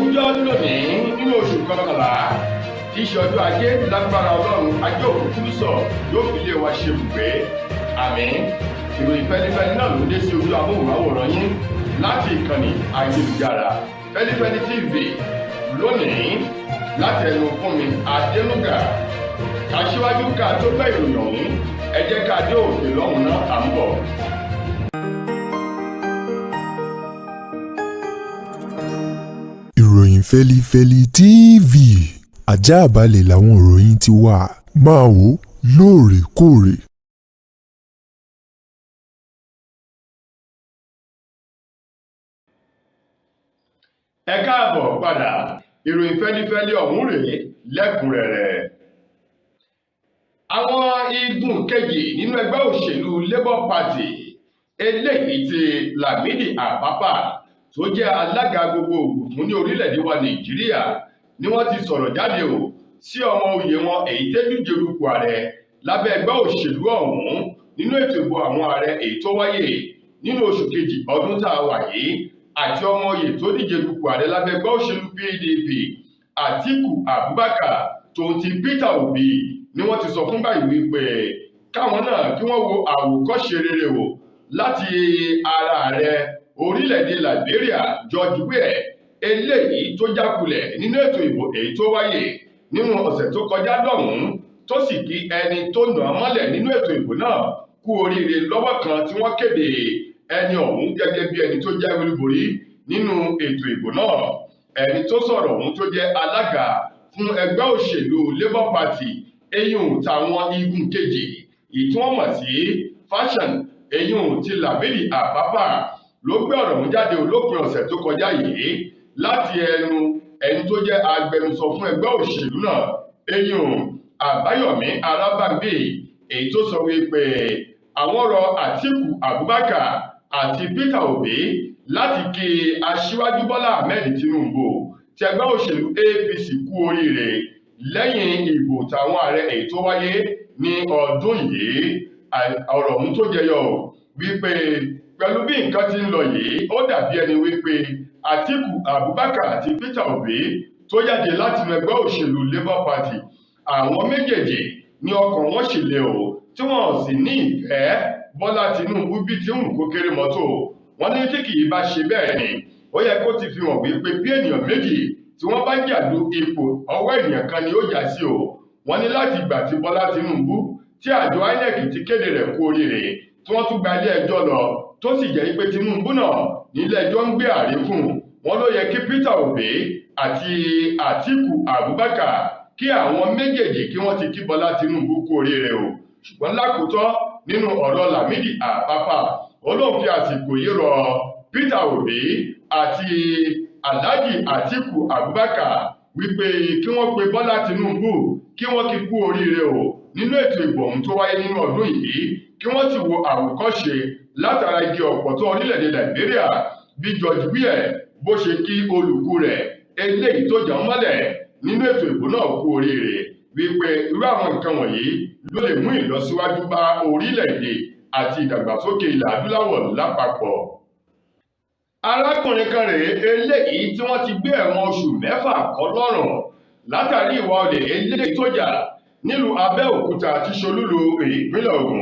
ogúnjọ́ lónìí nínú oṣù kọkànlá tí í ṣe ọjọ́ ajé lágbára ọlọ́run ajé òkúkú sọ yóò fi lé wa ṣe ibùgbé àmín. ìròyìn fẹ́lifẹ́li náà ló dé sí ojú amóhùnmáwòrán yín láti ìkànnì ayélujára Feli-feli TV lónìí láti ẹnu fún mi Adénúgà. aṣíwájú ká tó gbọ́ ìròyìn ọ̀hún ẹ jẹ́ ká dé òkè lọ́hùn náà à ń bọ̀. ìròyìn Feli-feli TV àjààbálẹ̀ làwọn ìròyìn ti wà máa wò lóòrèkóòrè. ẹ káàbọ̀ padà ìròyìn Feli-feli ọ̀hún rèé lẹ́kùnrẹ́rẹ́. àwọn igun kejì nínú ẹgbẹ́ òṣèlú Labour Party eléyìí tí Lamidi Apapa tó jẹ́ alága gbogbogbò fún ní orílẹ̀-èdè wa Nàìjíríà ni wọ́n ti sọ̀rọ̀ jáde o sí ọmọ oyè wọn èyí tẹ́jú dupò ààrẹ lábẹ́ ẹgbẹ́ òṣèlú ọ̀hún nínú ètò ìbò àwọn ààrẹ èyí tó wáyé nínú oṣù kejì ọdún tá a wà yìí àti ọmọ oyè tó díje dupò ààrẹ lábẹ́ ẹgbẹ́ òṣèlú PDP Atiku Abubakar tó ti Peter Obi ni wọ́n ti sọ fún báyìí wípé káwọn náà kí wọ́n wo àwòkọ́ṣe rere wò láti ara ààrẹ orílẹ̀-èdè Liberia George Weah eléyìí tó jákulẹ̀ nínú ètò ìbò èyí tó wáyé nínú ọ̀sẹ̀ tó kọjá lọ́hùn-ún tó sì kí ẹni tó nà án mọ́lẹ̀ nínú ètò ìbò náà kú oríire lọ́wọ́ kan tí wọ́n kéde ẹni ọ̀hún gẹ́gẹ́ bí ẹni tó jáwé olúborí nínú ètò ìbò náà. ẹni tó sọ̀rọ̀ ọ̀hún tó jẹ́ alága fún ẹgbẹ́ òṣèlú Labour Party eyín táwọn igun kejì èyí tí wọ́n mọ̀ sí fashion eyín ti Lamidi Apapa ló gbé ọ̀rọ̀ ọ̀hún jáde olópin ọ̀sẹ̀ tó kọjá yìí láti ẹnu ẹni tó jẹ́ agbẹnusọ fún ẹgbẹ́ òṣèlú náà eyín Àbáyọ̀mí Arábàmbí èyí tó sọ wípé àwọn rọ Atiku Abubakar àti Peter Obi láti kí aṣíwájú Bola Ahmed Tinubu ti ẹgbẹ́ òṣèlú APC kú oríire lẹ́yìn ìbò táwọn ààrẹ èyí tó wáyé ní ọdún yìí. ọ̀rọ̀ ọ̀hún tó jẹyọ wípé pẹ̀lú bí nǹkan ti ń lọ yìí ó dàbí ẹni wípé Atiku Abubakar àti Peter Obi tó jáde láti inú ẹgbẹ́ òṣèlú Labour Party àwọn méjèèjì ní ọkàn wọn sì le o tí wọn sì ní ìfẹ́ Bọ́lá Tinubu bí tí ń kó kéré mọ́tò. wọ́n ní tí kì í bá ṣe bẹ́ẹ̀ ni ó yẹ kó ti fi hàn wípé bí ènìyàn méjì tí wọ́n bá jàdú ipò ọwọ́ ènìyàn kan ni ó já sí o. wọ́n ní láti ìgbà tí Bọ́lá Tinubu tí àjọ INEC ti kéde rẹ̀ kú oríire tí wọ́n tún gba ilé ẹjọ́ lọ tó sì jẹ́ pé Tinubu náà nílé ẹjọ́ ń gbé ààrẹ fún wọn ló yẹ kí Peter Obi àti Atiku Abubakar kí àwọn méjèèjì kí wọ́n ti kí Bọ́lá Tinubu kú oríire o. ṣùgbọ́n lákòótọ́ nínú ọ̀rọ̀ Lamidi Apapa olóhùn fi àsìkò yìí rọ Peter Obi àti Alhaji Atiku Abubakar wípé kí wọ́n pe Bọ́lá Tinubu kí wọ́n kí kú oríire o nínú ètò ìbò ọ̀hún tó wáyé nínú ọdún yìí kí wọ́n sì wo àwòkọ́ṣe látara igi ọ̀pọ̀tọ́ orílẹ̀-èdè Liberia bí George Weah bó ṣe kí olùkú rẹ̀ eléyìí tó jà ń mọ́lẹ̀ nínú ètò ìbò náà kú oríire wípé irú àwọn nǹkan wọ̀nyí ló lè mú ìlọsíwájú bá orílẹ̀-èdè àti ìdàgbàsókè ilẹ̀ adúláwọ̀ lápapọ̀. arákùnrin kan rèé eléyìí tí wọ́n ti gbé ẹ̀wọ̀n oṣù 6 kọ́ lọ́rùn látàrí ìwà olè eléyìí tó jà nílùú Abẹ́òkúta tí ṣolúlu ìpínlẹ̀ Ògùn.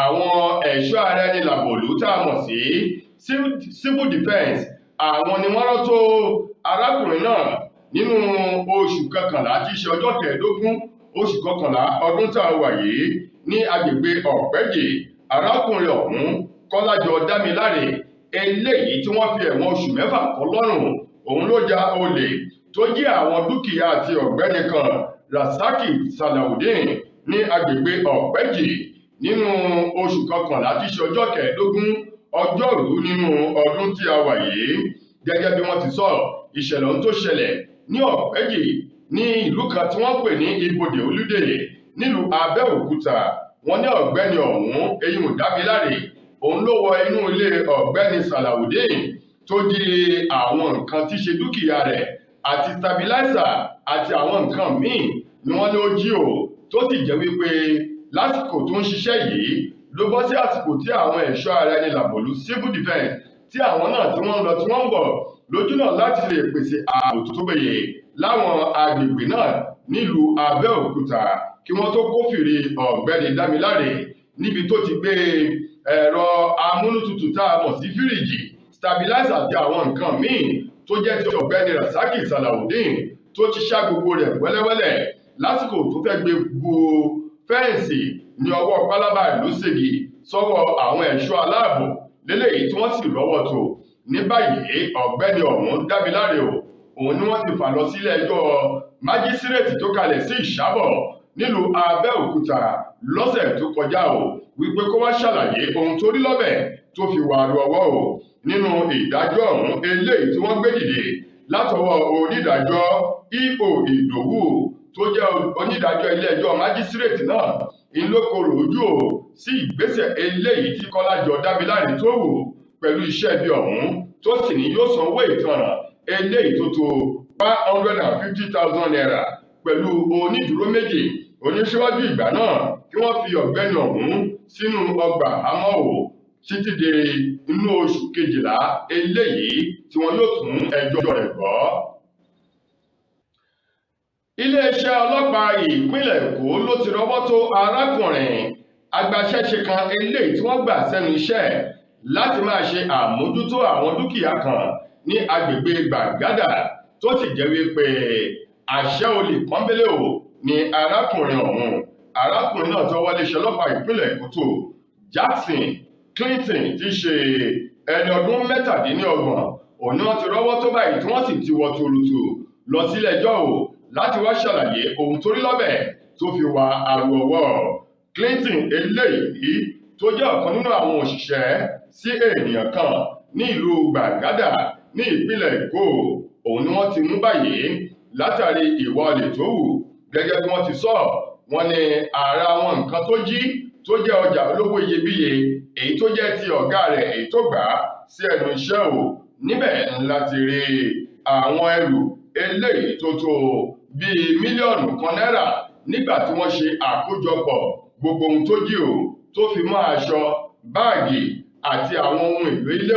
àwọn ẹ̀ṣọ́ ara ẹni làbòlú tá a mọ̀ sí civil defence àwọn ni wọ́n rán tó arákùnrin náà nínú oṣù kọkànlá tí í ṣe ọjọ́ 15 oṣù kọkànlá ọdún tá a wà yìí ní agbègbè Ọ̀pẹ́jì. arákùnrin ọ̀hún Kọ́lájọ Dámiláre eléyìí tí wọ́n fi ẹ̀wọ̀n oṣù 6 kọ́ lọ́rùn òun ló ja olè tó jí àwọn dúkìá àti ọ̀gbẹ́ni kan Rasaki Salawudeen ní agbègbè Ọ̀pẹ́jì nínú oṣù kọkànlá tí í ṣe ọjọ́ 15 ọjọ́rú nínú ọdún tí a wà yìí. gẹ́gẹ́ bí wọ́n ti sọ ìṣẹ̀lẹ̀ ohun tó ṣẹlẹ̀ ní Ọ̀pẹ́jì ní ìlú kan tí wọ́n pè ní Ibodè Olúdè nílùú Abẹ́òkúta. wọ́n ní ọ̀gbẹ́ni ọ̀hún eyín Dámiláre òun ló wọ inú ilé ọ̀gbẹ́ni Salawudeen tó jí àwọn nǹkan tí ṣe dúkìá rẹ̀ àti stabilizer àti àwọn nǹkan míì ni wọ́n ní ó jí o tó sì jẹ́ wípé lásìkò tó ń ṣiṣẹ́ yìí ló bọ́ sí àsìkò tí àwọn ẹ̀ṣọ́ ara ẹni làbòlú civil defence tí àwọn náà tí wọ́n ń lọ tí wọ́n ń bọ̀ lójúnà láti lè pèsè ààbò tó péye láwọn agbègbè náà nílùú Abẹ́òkúta kí wọ́n tó kófìrí ọ̀gbẹ́ni Dámiláre níbi tó ti gbé ẹ̀rọ amúnútutù tá a mọ̀ sí fíríjì stabilizer àti àwọn nǹkan míì tó jẹ́ ti ọ̀gbẹ́ni Rasaki Salawudeen tó ti ṣá gbogbo rẹ̀ wẹ́lẹ́wẹ́lẹ́ lásìkò tó fẹ́ gbé bu fẹ́ǹsì ní ọwọ́ pálábá ìlú Ṣègì sọ́wọ́ àwọn ẹ̀ṣọ́ aláàbò lélẹ́yìí tí wọ́n sì rọ́wọ́ tó. Ní báyìí ọ̀gbẹ́ni ọ̀hún Dámiláre òun ni wọ́n ti fà lọ sílé ẹjọ́ májísírèètì tó kalẹ̀ sí Ìṣàbọ̀ nílùú Abẹ́òkúta lọ́sẹ̀ tó kọjá wípé kó wá ṣàlàyé ohun tó rí lọ́bẹ̀ tó fi wà lu ọwọ́ nínú ìdájọ́ ọ̀hún eléyìí tí wọ́n gbé dìde látọwọ́ onídàájọ́ E.O. Ìdòwú tó jẹ́ onídàájọ́ ilé ẹjọ́ májísírèètì náà ìlókòrò ojú sí ìgbésẹ̀ eléyìí tí Kọ́lájọ Dámiláre tó wù pẹ̀lú iṣẹ́ ibi ọ̀hún tó sì ní yóò san owó ìtanràn eléyìí tó tó 150,000 naira pẹ̀lú onídùúró méjì oníṣíwájú ìgbà náà kí wọ́n fi ọ̀gbẹ́ni ọ̀hún sínú ọgbà àmọ́ títí di inú oṣù kejìlá eléyìí tí wọn yóò tún ẹjọ́ rẹ̀ gbọ́. Iléeṣẹ́ ọlọ́pàá ìpínlẹ̀ Èkó ló ti rọ́wọ́ tó arákùnrin agbaṣẹ́ṣe kan eléyìí tí wọ́n gbà sẹ́nu iṣẹ́ láti máa ṣe àmójútó àwọn dúkìá kan ní agbègbè Gbàgádà tó sì jẹ́ wípé àṣẹ olè pọ́nbélé ni arákùnrin ọ̀hún. Arákùnrin náà tọwọ́ iléeṣẹ́ ọlọ́pàá ìpínlẹ̀ Èkó tó Jackson Clinton ti ṣe ẹni ọdún 27 òní wọ́n ti rọ́wọ́ tó báyìí tí wọ́n sì ti wọ́ tuurutu lọ sílé ẹjọ́ láti wá ṣàlàyé ohun tó rí lọ́bẹ̀ tó fi wà àrò ọwọ́. Clinton eléyìí tó jẹ́ ọ̀kan nínú àwọn òṣìṣẹ́ sí ènìyàn kan ní ìlú Gbàgádà ní ìpínlẹ̀ Èkó òun ni wọ́n ti mú báyìí látàrí ìwà olè tó hù. Gẹ́gẹ́ bí wọ́n ti sọ wọ́n ní ara àwọn nǹkan tó jí tó jẹ́ ọjà olówó iyebíye èyí tó jẹ́ ti ọ̀gá rẹ̀ èyí tó gbà sí ẹnu iṣẹ́ níbẹ̀ láti rí àwọn ẹrù eléyìí tó tó bíi mílíọ̀nù kan náírà nígbà tí wọ́n ṣe àkójọpọ̀ gbogbo ohun tó jí tó fi mọ́ aṣọ báàgì àti àwọn ohun èlò ilé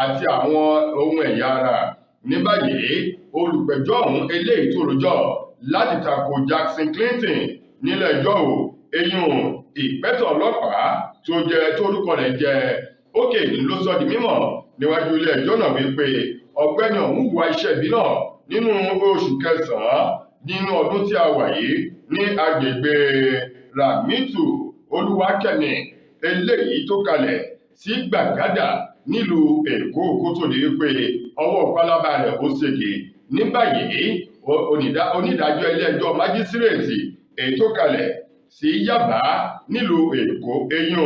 àti àwọn ohun ẹ̀yà ara. Ní báyìí olùpẹ̀jọ́ ọ̀hún eléyìí tó rojọ́ láti tako Jackson Clinton nílé ẹjọ́ eyín ìpẹ́tọ̀ ọlọ́pàá tó jẹ́ tórúkọ rẹ̀ jẹ́ Òkè ló sọ di mímọ̀ níwájú ilé ẹjọ́ náà wípé ọ̀gbẹ́ni ọ̀hún hùwà iṣẹ́ ibi náà nínú oṣù kẹsàn-án nínú ọdún tí a wà yìí ní agbègbè Ramitu Olúwakẹ́mi eléyìí tó kalẹ̀ sí Gbàgádà nílùú Èkó kó tó di pé ọwọ́ pálábá rẹ̀ ó ṣègè. Ní báyìí onídàájọ́ ilé ẹjọ́ májísírèètì èyí tó kalẹ̀ sí Yábà nílùú Èkó eyín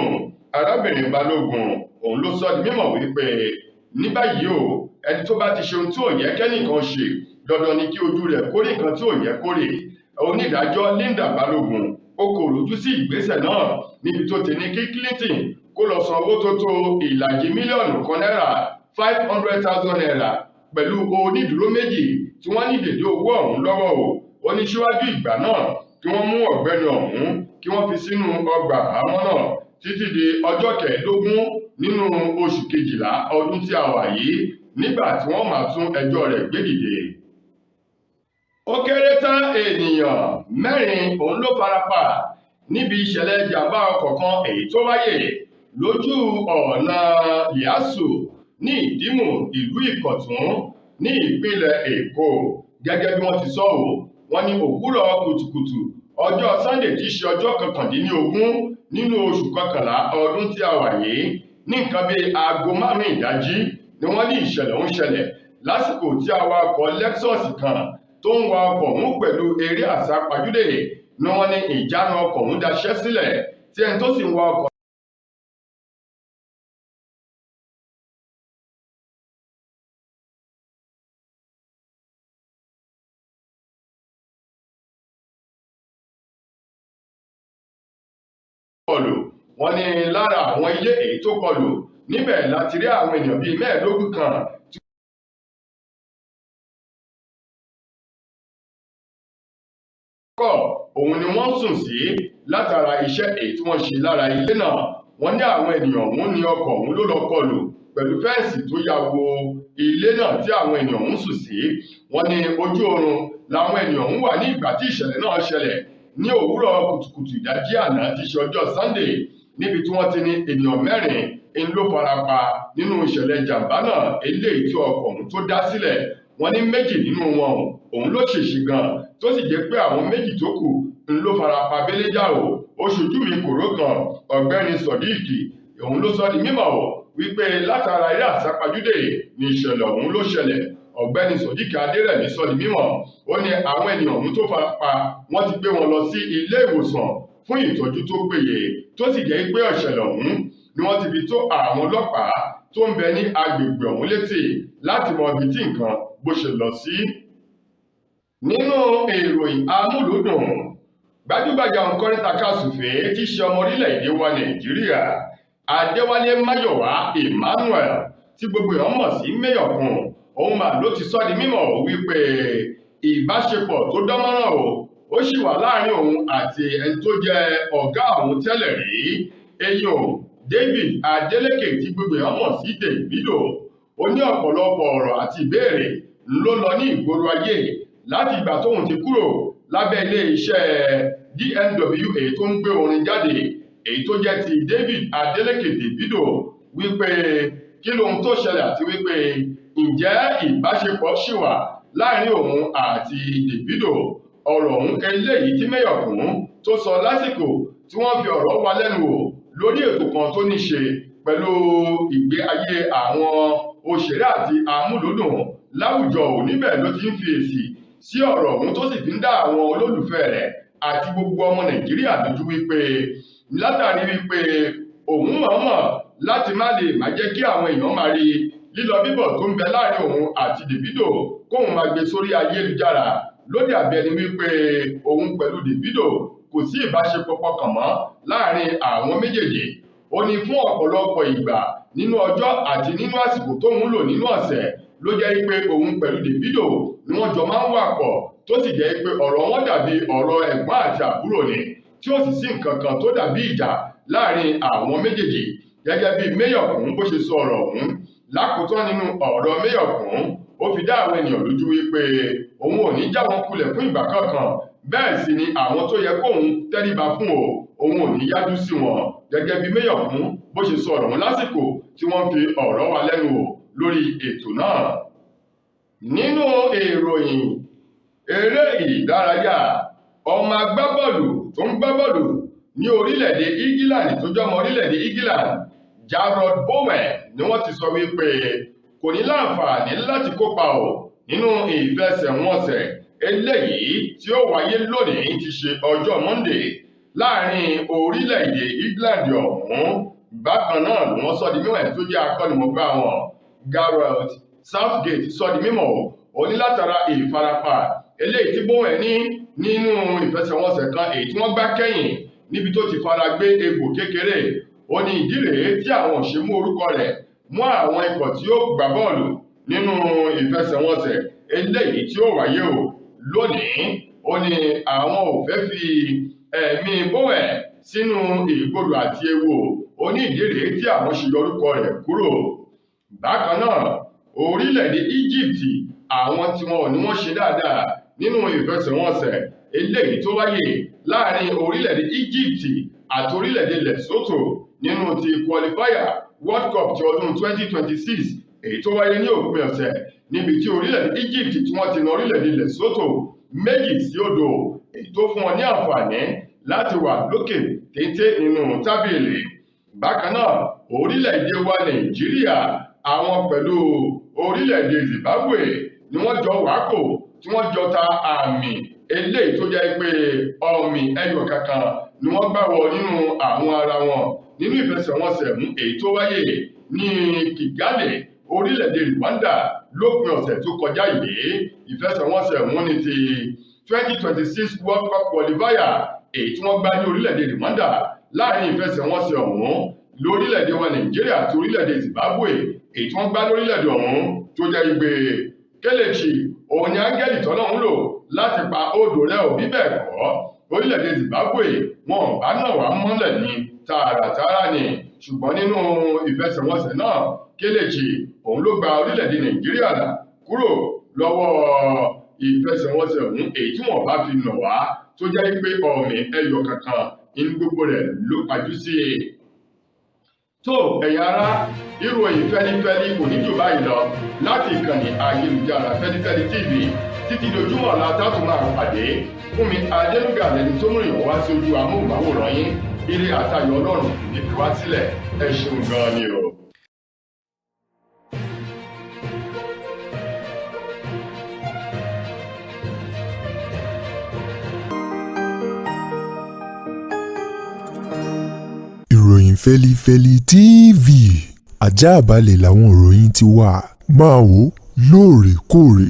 arábìnrin Balógun òun ló sọ di mímọ̀ wípé ní báyìí ẹni tó bá ti ṣe ohun tí ò yẹ kẹ́nìkan ṣe dandan ni kí ojú rẹ̀ kórè nǹkan tí ò yẹ kórè. Onídàájọ́ Linda Balógun ó kò rojú sí ìgbésẹ̀ náà níbi tó ti ní kí Clinton kó lọ san owó tó tó ìlàjì mílíọ̀nù kan náírà 500,000 naira pẹ̀lú onídùúró méjì tí wọ́n ní dèdè owó ọ̀hún lọ́wọ́ ó ní síwájú ìgbà náà kí wọ́n mú ọ̀gbẹ́ni ọ̀hún kí wọ́n fi sínú ọgbà àhámọ́ náà títí di ọjọ́ 15 nínú oṣù kejìlá ọdún tí a wà yìí nígbà tí wọ́n máa tún ẹjọ́ rẹ̀ gbé dìde. Ó kéré tán ènìyàn 4 òun ló farapa níbi ìṣẹ̀lẹ̀ ìjàmbá ọkọ̀ kan èyí tó wáyé lójú ọ̀nà Ìyásù ní Ìdímù ìlú Ìkọ̀tún ní ìpínlẹ̀ Èkó. Gẹ́gẹ́ bí wọ́n ti sọ wọ́n ní òwúrọ̀ kùtùkùtù ọjọ́ Sunday tí í ṣe ọjọ́ 19 nínú oṣù kọkànlá ọdún tí a wà yìí ní nǹkan bíi aago 5 ìdájí ni wọ́n ní ìṣẹ̀lẹ̀ ń ṣẹlẹ̀ lásìkò tí awakọ̀ Lexus kan tó ń wa ọkọ̀ ọ̀hún pẹ̀lú eré àsápajúdé ni wọ́n ní ìjánu ọkọ̀ ọ̀hún daṣẹ́ sílẹ̀ tí ẹni tó sì ń wa ọkọ̀ kọlù. Wọ́n ní lára àwọn ilé èyí tó kọlù níbẹ̀ láti rí àwọn ènìyàn bíi 15 kan òun ni wọ́n sùn sí látara iṣẹ́ èyí tí wọ́n ṣe lára ilé náà. wọ́n ní àwọn ènìyàn ọ̀hún ní ọkọ̀ ọ̀hún ló lọ kọlù pẹ̀lú fẹ́ǹsì tó ya wo ilé náà tí àwọn ènìyàn ọ̀hún sùn sí. Wọ́n ní ojú oorun làwọn ènìyàn ọ̀hún wà ní ìgbà tí ìṣẹ̀lẹ̀ náà ṣẹlẹ̀ ní òwúrọ̀ kùtùkùtù ìdájí àná tí ṣe ọjọ́ Sunday, níbi tí wọ́n ti ní ènìyàn 4 ló farapa nínú ìṣẹ̀lẹ̀ ìjàmbá náà eléyìí tí ọkọ̀ ọ̀hún tó dá sílẹ̀. Wọ́n ní 2 nínú wọn òun ló ṣèṣì gan, tó sì jẹ́ pé àwọn 2 tó kù ló farapa béléjà o. Oṣojú mi kòró kan ọ̀gbẹ́ni Sodiq òun ló sọ di mímọ̀ wípé látara eré àsápajúdé ní ìṣẹ̀lẹ̀ ọ̀hún ló ṣẹlẹ̀. Ọ̀gbẹ́ni Sodiq Adérẹ̀mí sọ di mímọ̀, ó ní àwọn ènìyàn ọ̀hún tó farapa wọ́n ti gbé wọn lọ sí ilé ìwòsàn fún ìtọ́jú tó péye, tó sì jẹ́ pé ìṣẹ̀lẹ̀ ọ̀hún ni wọ́n ti fi tó àwọn ọlọ́pàá tó ń bẹ ní agbègbè ọ̀hún létí láti mọ ibi tí nǹkan bó ṣe lọ sí. Nínú ìròyìn amúlùúdùn, gbajúgbajà òǹkọrin takasùfèé tí í ṣe ọmọ orílẹ̀-èdè wa Nàìjíríà Adéwálé Máyọ̀wá Emmanuel tí gbogbo èèyàn mọ̀ sí Mayorkun, òun mà ló ti sọ di mímọ̀ wípé ìbáṣepọ̀ tó dánmọ́rán ó sì wà láàrin òun àti ẹni tó jẹ́ ọ̀gá òun tẹ́lẹ̀ rí, èèyàn David Adeleke tí gbogbo èèyàn mọ̀ sí Davido. Ó ní ọ̀pọ̀lọpọ̀ ọ̀rọ̀ àti ìbéèrè ló lọ ní ìgboro ayé láti ìgbà tóun ti kúrò lábẹ́ ilé iṣẹ́ DMW èyí tó ń gbé orin jáde èyí tó jẹ́ ti David Adeleke Davido, wípé kí lohun tó ṣẹlẹ̀ àti wípé ǹjẹ́ ìbáṣepọ̀ ṣì wà láàrin òun àti Davido. Ọ̀rọ̀ ọ̀hún eléyìí tí Mayorkun tó sọ lásìkò tí wọ́n fi ọ̀rọ̀ wá lẹ́nu wò lórí ètò kan tó ní ṣe pẹ̀lú ìgbé ayé àwọn òṣèré àti amúlùúdùn láwùjọ níbẹ̀ ló ti ń fi èsì sí ọ̀rọ̀ ọ̀hún tó sì fi ń dá àwọn olólùfẹ́ rẹ̀ àti gbogbo ọmọ Nàìjíríà lójú wípé látàrí wípé òun mọ̀ọ́mọ̀ láti má jẹ́ kí àwọn èèyàn máa rí lílọ bíbọ̀ tó ń bẹ láàrin òun àti Davido kóun máa gbé sórí ayélujára lóde àbí ẹni wípé òun pẹ̀lú Davido kò sí ìbáṣepọ̀ kankan mọ́ láàrin àwọn méjèèjì. Ó ní fún ọ̀pọ̀lọpọ̀ ìgbà nínú ọjọ́ àti nínú àsìkò tóun lò nínú ọ̀sẹ̀ ló jẹ́ pé òun pẹ̀lú Davido ni wọ́n jọ máa ń wà pọ̀, tó sì jẹ́ pé ọ̀rọ̀ wọn dàbí ọ̀rọ̀ ẹ̀gbọ́n àti àbúrò ni, tí ó sì sí nǹkan kan tó dàbí ìjà láàrin àwọn méjèèjì. Gẹ́gẹ́ bí Mayorkun bó ṣe sọ ọ̀rọ̀ ọ̀hún lákòótán nínú ọ̀rọ̀ Mayorkun, ó fi dá àwọn ènìyàn lójú wípé òun ò ní já wọn kulẹ̀ fún ìgbà kankan, bẹ́ẹ̀ sì ni àwọn tó yẹ kóun tẹríba fún òun ò ní yájú sí wọn. Gẹ́gẹ́ bí Mayorkun bó ṣe sọ ọ̀rọ̀ ọ̀hún lásìkò tí wọ́n fi ọ̀rọ̀ wá lẹ́nu wò lórí ètò náà. Nínú ìròyìn eré ìdárayá, ọmọ agbábọ́ọ̀lù tó ń gbá bọ́ọ̀lù ní orílẹ̀-èdè England tó jẹ́ ọmọ orílẹ̀-èdè England Jarrod Bowen ni wọ́n ti sọ wípé kò ní láǹfààní láti kópa nínú ìfẹsẹ̀wọnsẹ̀ eléyìí tí ó wáyé lónìí ti ṣe ọjọ́ Monday láàrin orílẹ̀-èdè England ọ̀hún. Bákan náà ló wọ́n sọ di mímọ̀ tó jẹ́ akọ́nimọ̀ọ́gbá wọn Gareth Southgate sọ di mímọ̀ ó ní látara ìfarapa eléyìí tí Bowen ní nínú ìfẹsẹ̀wọnsẹ̀ kan èyí tí wọ́n gbá kẹ́yìn níbi tó ti fara gbé egbò kékeré. Ó ní ìdí rèé tí àwọn ò ṣe mú orúkọ rẹ̀ mú àwọn ikọ̀ tí ó gbá bọ́ọ̀lù nínú ìfẹsẹ̀wọnsẹ̀ eléyìí tí ó wáyé lónìí. Ó ní àwọn ò fẹ́ fi ẹ̀mí Bowen sínú ìgbodò àti ewu. Ó ní ìdí rèé tí àwọn ṣe yọ orúkọ rẹ̀ kúrò. Bákan náà orílẹ̀-èdè Egypt àwọn tí wọn ò ní wọ́n ṣe dáadáa nínú ìfẹsẹ̀wọnsẹ̀ eléyìí tó wáyé láàrin orílẹ̀-èdè Egypt àti orílẹ̀-èdè Lesotho nínú ti qualifier World Cup ti ọdún 2026 èyí tó wáyé ní òpin ọ̀sẹ̀, níbi tí orílẹ̀-èdè Egypt tí wọ́n ti na orílẹ̀-èdè Lesotho 2-0 èyí tó fún wọn ní àǹfààní láti wà lókè téńté nínú tábìlì. Bákan náà orílẹ̀-èdè wa Nàìjíríà àwọn pẹ̀lú orílẹ̀-èdè Zimbabwe ni wọ́n jọ wákò tí wọ́n jọ ta àmì eléyìí tó jẹ́ pé ọ̀mì ẹyọ kankan ni wọ́n gbá wọ nínú àwọn ara wọn nínú ìfẹsẹ̀wọnsẹ̀ èyí tó wáyé ní Kigali orílẹ̀-èdè Rwanda lópin ọ̀sẹ̀ tó kọjá yìí. Ìfẹsẹ̀wọnsẹ̀ ní ti 2026 World Cup qualifier èyí tí wọ́n gbá ní orílẹ̀-èdè Rwanda láàrin ìfẹsẹ̀wọnsẹ̀ ọ̀hún lórílẹ̀-èdè wa Nàìjíríà àti orílẹ̀-èdè Zimbabwe èyí tí wọ́n gbá lórílẹ̀-èdè ọ̀hún tó jẹ́ igbe Kelechi òun ni áńgẹ́lì tọ́lọ́run lò láti pa odò rẹ̀ bí bẹ́ẹ̀ kọ́ orílẹ̀-èdè Zimbabwe wọn bá náà wá mọ́lẹ̀ ní tààràtàrà ni. ṣùgbọ́n nínú ìfẹsẹ̀wọnsẹ̀ náà Kelechi òun ló gba orílẹ̀-èdè Nàìjíríà là kúrò lọ́wọ́ ìfẹsẹ̀wọnsẹ̀ ọ̀hún èyí tí wọ́n bá fi nà wá tó jẹ́ pé ọ̀mì ẹyọ kankan inú gbogbo rẹ̀ ló pajú sí i. tó ẹ̀yin ará ìròyìn fẹ́lifẹ́li kò ní jù báyìí lọ láti ìkànnì ayélujára Feli-feli TV títí dojúmọ́ ọ̀la tátù máa pàdé fún mi Adénúgà lẹni tó mú ìwọ̀n wá sí ojú amóhùnmáwòrán yín ire àtayọ̀ Ọlọ́run ní fi wá sílẹ̀ ẹ ṣeun gan ni o. ìròyìn Feli-feli TV àjààbálẹ̀ làwọn ìròyìn ti wà máa wò lóòrèkóòrè.